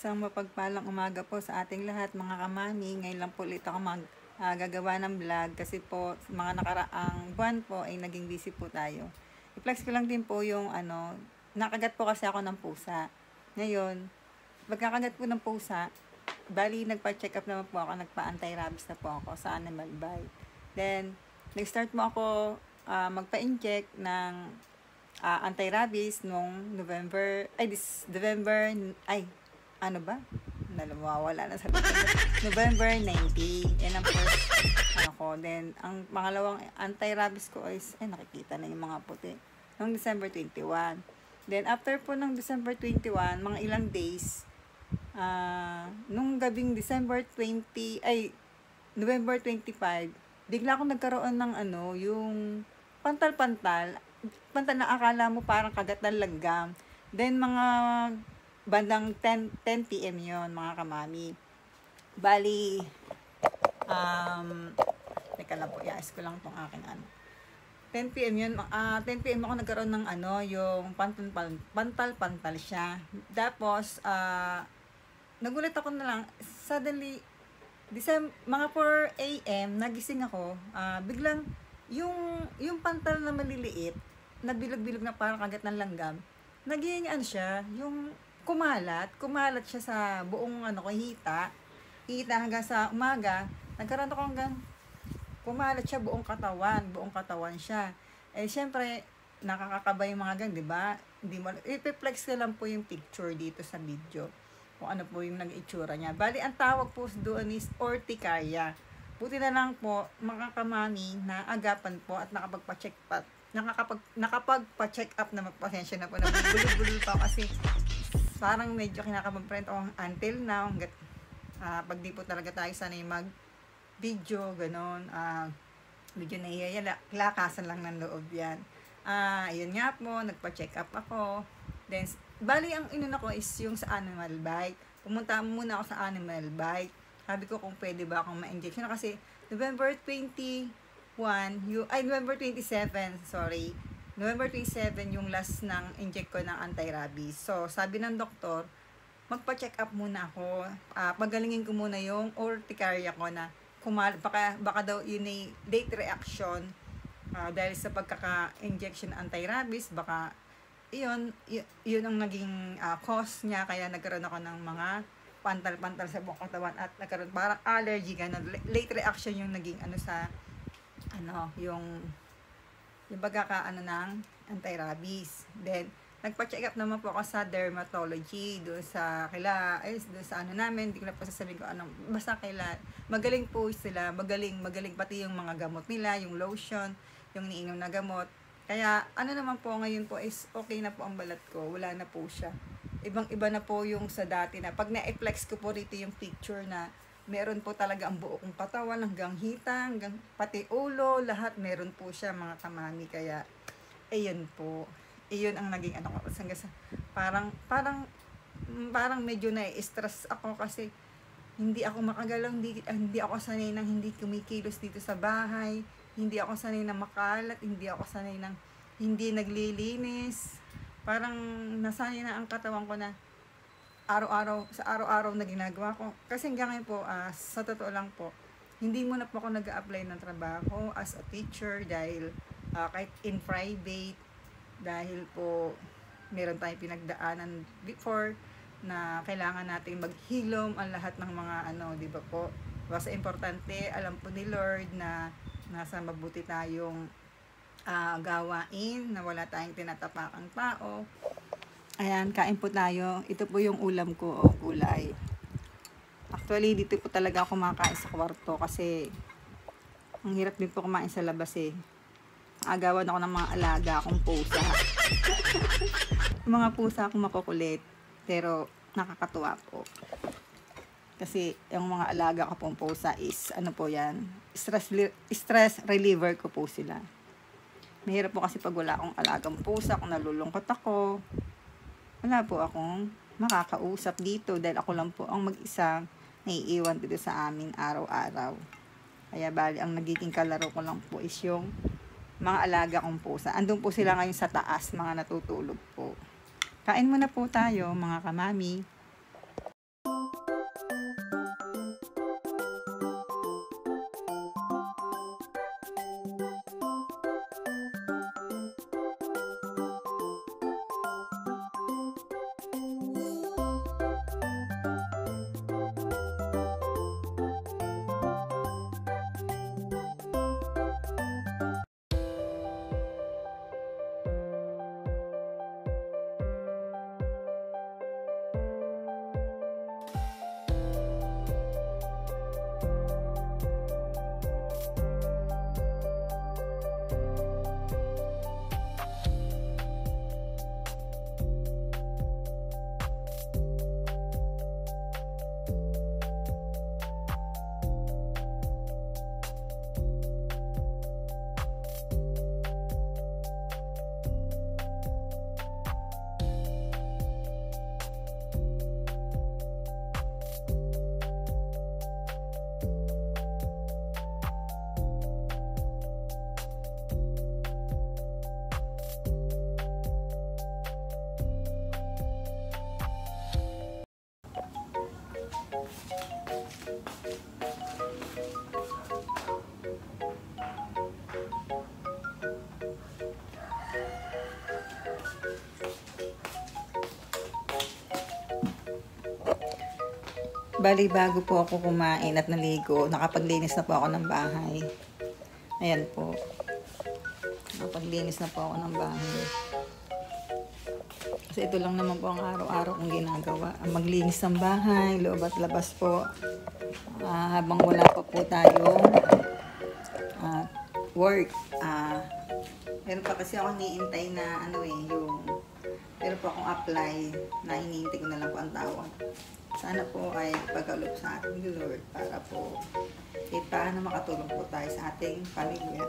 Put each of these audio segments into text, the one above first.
Isang mapagpalang umaga po sa ating lahat mga kamami. Ngayon lang po ulit ako gagawa ng vlog kasi po mga nakaraang buwan po ay naging busy po tayo. I-flex ko lang din po yung nakagat po kasi ako ng pusa. Ngayon, pagkakagat po ng pusa, bali nagpa-check up naman po ako, nagpa-anti-rabies na po ako sa animal bite. Then, nag-start mo ako magpa-inject ng anti-rabies nung November, nawawala na sa November 19. Yan ang first, Then, ang pangalawang anti-rabies ko is, nakikita na yung mga puti. Noong December 21. Then, after po ng December 21, mga ilang days, nung gabing November 25, bigla akong nagkaroon ng yung pantal na akala mo parang kagat ng langgam. Then, mga bandang 10 PM yon mga kamami. Bali, teka lang po, iayos ko lang tong aking 10 PM yun, 10 PM ako nagkaroon ng yung pantal siya. Tapos, nagulat ako na lang, suddenly, mga 4 AM, nagising ako, biglang, yung pantal na maliliit, na bilog-bilog na parang kagat ng langgam, naging siya, yung kumalat siya sa buong hita hanggang sa umaga, nagkaroon ako hanggang kumalat siya buong katawan siya. Syempre, nakakakaba yung mga ganun, di ba? Hindi mo, i-flex ko lang po yung picture dito sa video, kung ano po yung nag-itsura niya. Bali, ang tawag po doon is urticaria. Buti na lang po, mga kamami, na agapan po at nakapagpa-check up na magpasensya na po na bulol-bulol pa kasi parang medyo kinakabahan pa rin ako until now hanggat pag di po talaga tayo sanay mag-video, ganon, medyo nahihiyala, lakasan lang ng loob yan. Ayun nga po, nagpa-check up ako. Then, bali ang inuna ko is yung sa animal bite. Pumunta muna ako sa animal bite. Sabi ko kung pwede ba akong ma-injection kasi November 27, November 27 yung last ng inject ko ng anti-rabies. So, sabi ng doktor, magpa-check up muna ako. Pagalingin ko muna yung urticaria ko na baka daw yun ay late reaction dahil sa pagkaka-injection ng anti-rabies, baka yun ang naging cause niya, kaya nagkaroon ako ng mga pantal sa buong katawan at nagkaroon parang allergy, ganun. Late reaction yung naging yung pagkaka ng anti-rabies. Then, nagpa-check up naman po ako sa dermatology, doon sa namin, hindi ko na po sasabihin ko basta magaling po sila, magaling pati yung mga gamot nila, yung lotion, yung niinom na gamot. Kaya, naman po ngayon po is okay na po ang balat ko, wala na po siya. Ibang-iba na po yung sa dati na, pag na-flex ko po rito yung picture na, meron po talaga ang buo kong katawan, hanggang hita, hanggang pati ulo, lahat meron po siya mga kamami. Kaya, ayun po. Iyon ang naging parang medyo na-stress ako kasi hindi ako makagalaw, hindi ako sanay ng hindi kumikilos dito sa bahay, hindi ako sanay na makalat, hindi ako sanay ng hindi naglilinis. Parang nasanay na ang katawan ko na araw-araw na ginagawa ko. Kasi hanggang ngayon po, sa totoo lang po, hindi muna po ako nag-a-apply ng trabaho as a teacher dahil kahit in private, dahil po meron tayong pinagdaanan before na kailangan natin maghilom ang lahat ng mga di ba po? Basta importante, alam po ni Lord na nasa mabuti tayong gawain, na wala tayong tinatapakang tao. Ayan, kain po tayo. Ito po yung ulam ko, gulay. Actually, dito po talaga ako kumakain sa kwarto kasi ang hirap din po kumain sa labas agawan ako ng mga alaga akong pusa. Mga pusa akong makukulit, pero nakakatuwa po. Kasi yung mga alaga ko pong pusa is, po yan, stress reliever ko po sila. Mahirap po kasi pag wala akong alagang pusa, kung nalulungkot ako, wala po akong makakausap dito dahil ako lang po ang mag-isa naiiwan dito sa amin araw-araw. Kaya bali, ang nagiging kalaro ko lang po is yung mga alaga kong pusa. Andun po sila ngayon sa taas, mga natutulog po. Kain muna po tayo, mga kamami. Bali, bago po ako kumain at naligo, nakapaglinis na po ako ng bahay. Ayan po. Nakapaglinis na po ako ng bahay. Kasi ito lang naman po ang araw-araw kong ginagawa. Maglinis ng bahay, loob at labas po. Habang wala pa po tayong work. Meron pa kasi ako niintay na meron po akong apply na hinihintay ko na lang po ang tawag. Sana po ay pagkaloob sa ating Lord para po kahit paano makatulong po tayo sa ating pamilya.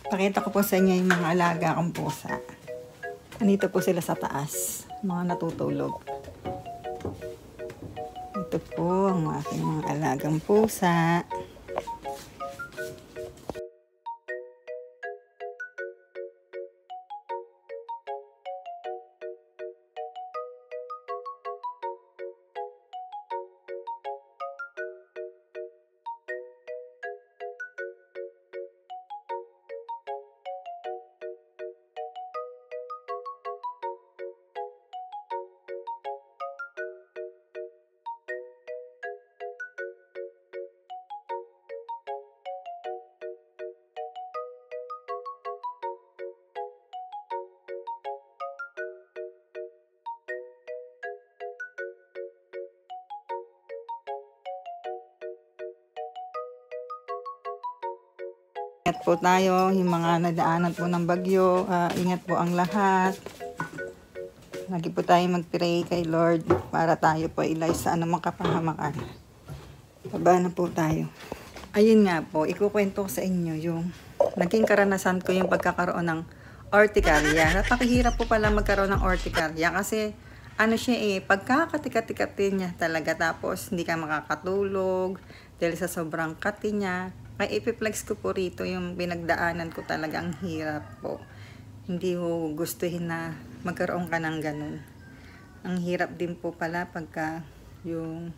Pakita ko po sa inyo yung mga alaga kong pusa. Andito po sila sa taas, mga natutulog. Ito po ang aking mga alagang pusa. Ingat po tayo, yung mga nadaanan po ng bagyo, ingat po ang lahat. Lagi po tayo mag-pray kay Lord para tayo po ilay sa anumang kapahamakan. Baba na po tayo. Ayun nga po, ikukwento ko sa inyo yung naging karanasan ko yung pagkakaroon ng urticaria. Napakahirap po pala magkaroon ng urticaria kasi pagkakatikatikatin niya talaga tapos hindi ka makakatulog dahil sa sobrang kati niya. Kaya ipiplex ko po rito yung pinagdaanan ko talaga ang hirap po. Hindi ko gustuhin na magkaroon ka ng ganun. Ang hirap din po pala pagka yung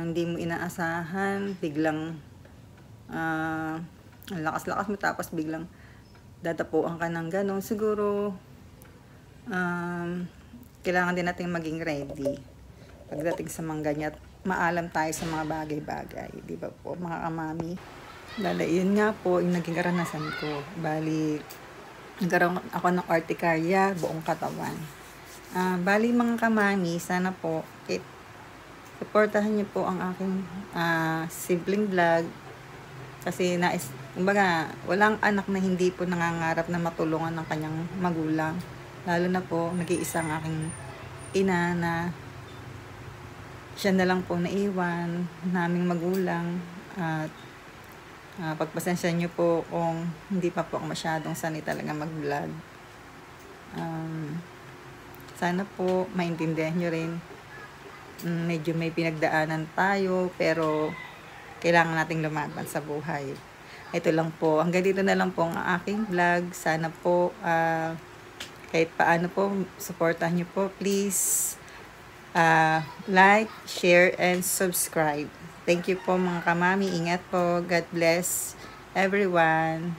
hindi mo inaasahan, biglang ang lakas-lakas mo tapos biglang dadapuan ka ng ganun. Siguro kailangan din natin maging ready pagdating sa mga ganyan. Maalam tayo sa mga bagay-bagay, di ba po mga kamami? Bali, yun nga po yung naging karanasan ko. Bali, nagkaroon ako ng urticaria buong katawan. Bali mga kamami, sana po supportahan niyo po ang aking simpleng vlog kasi kumbaga, walang anak na hindi po nangangarap na matulungan ng kanyang magulang. Lalo na po, nag-iisang aking ina na siya na lang po naiwan naming magulang at pagpasensya nyo po kung hindi pa po ako masyadong sanay talaga mag-vlog. Sana po maintindihan nyo rin, medyo may pinagdaanan tayo pero kailangan nating lumaban sa buhay. Ito lang po, hanggang dito na lang po ang aking vlog. Sana po kahit paano po supportahan nyo po, please. Like, share, and subscribe. Thank you po mga kamami. Ingat po. God bless everyone.